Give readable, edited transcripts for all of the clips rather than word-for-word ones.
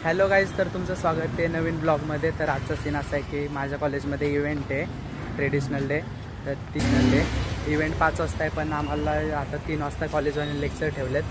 Hello guys, तर तुमचं स्वागत आहे नवीन ब्लॉगमध्ये। तर आजचा सीन असा आहे की माझ्या कॉलेजमध्ये इव्हेंट आहे, ट्रेडिशनल डे। तर ट्रेडिशनल डे इव्हेंट 5 वाजता आहे, पण आम्हाला आता 3 वाजता कॉलेजवाले लेक्चर ठेवलेत।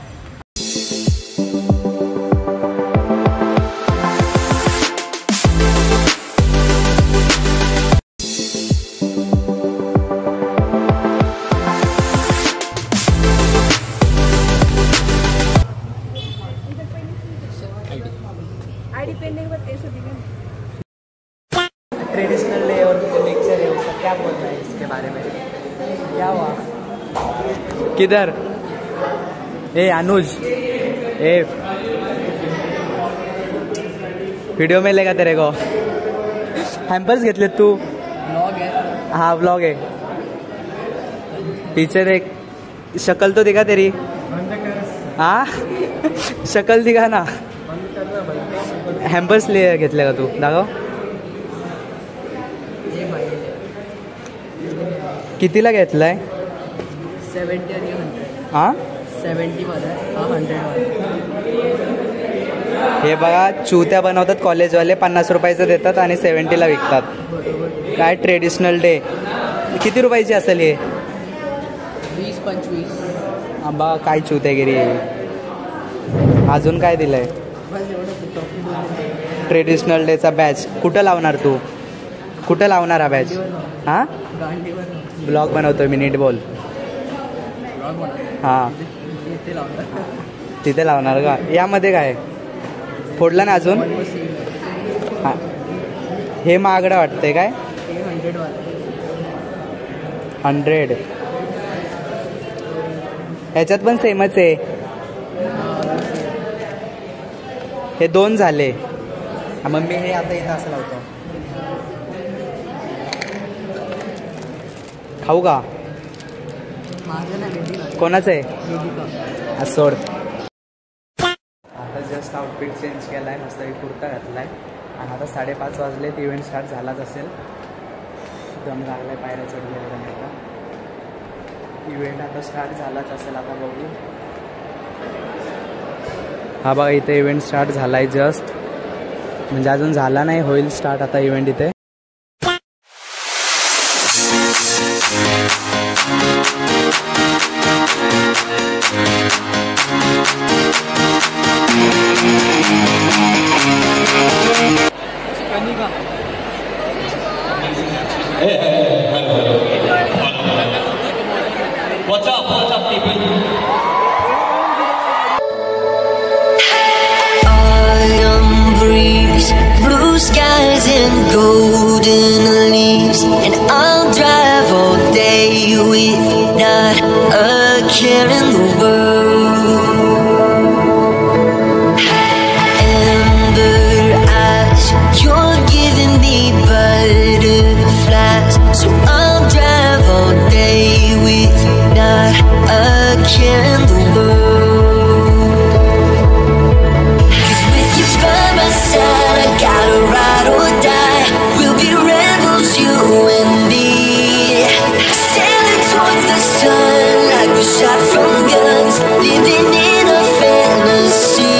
ट्रेडिशनल डे और लेक्चर है, उसका क्या बोलना है इसके बारे में? क्या हुआ? किधर? ए अनुज, ए वीडियो में लेगा तेरे को। हैम्पर्स घेतले तू? ब्लॉग है। हाँ ब्लॉग है। पीछे देख, शक्ल तो दिखा तेरी। हाँ शक्ल दिखा ना। हैम्पर्स ले घेतले का तू? दाखव। कितीला घेतलाय? 70 आणि 100। हां 70 मध्ये, हा 100 हे बघा, चुत्या बनवतात कॉलेजवाले, 50 रुपयाचं देतात आणि 70ला विकतात। काय ट्रेडिशनल डे किती रुपयाची असेल हे? 20-25। आंबा काय चुत्यागिरी आहे। अजून काय दिलंय? ट्रेडिशनल डेचा बॅच कुठं लावणार तू? कुठं लावणार हा बॅच? हां ब्लॉग बनवतोय मी, नीट बोल। हां तिथे लावणार का? यामध्ये काय फोडलं ना अजून? हां हे महागडं वाटतंय काय? 100 ह्याच्यात पण सेमच आहे। हे 2 झाले। मग मी हे आता इथं असं लावतो। खाऊ का? कोणाचं आहे? सोड। आता जस्ट आउटफिट चेंज केला आहे, मस्त कुर्ता घातला आहे आणि आता 5:30 वाजलेत। इव्हेंट स्टार्ट झालाच असेल, दम लागला आहे, पायऱ्या चढल्या नाही आता। इव्हेंट आता स्टार्ट झालाच असेल, आता बघू। हा बघा, इथे इव्हेंट स्टार्ट झाला आहे जस्ट, म्हणजे अजून झाला नाही, होईल स्टार्ट आता इव्हेंट इथे। What's up people? Autumn breeze, blue skies and golden leaves, and I'll drive all day with not a care in the world. Amber eyes, you're giving me butterflies, so I'll drive all day with not a care in the world. 'Cause with you by my side, I gotta ride or die. We'll be rebels, you and me, sailing towards the sun like we're shot from guns, living in a fantasy.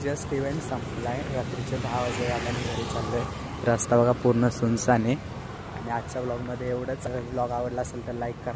Just event संपला आहे. रात्रीचे 10 वाजे आता मी घरी चाललो आहे. रस्ता बघा पूर्ण सुनसान आहे. आणि आजच्या ब्लॉगमध्ये एवढंच. ब्लॉग आवडला असेल तर लाईक करा.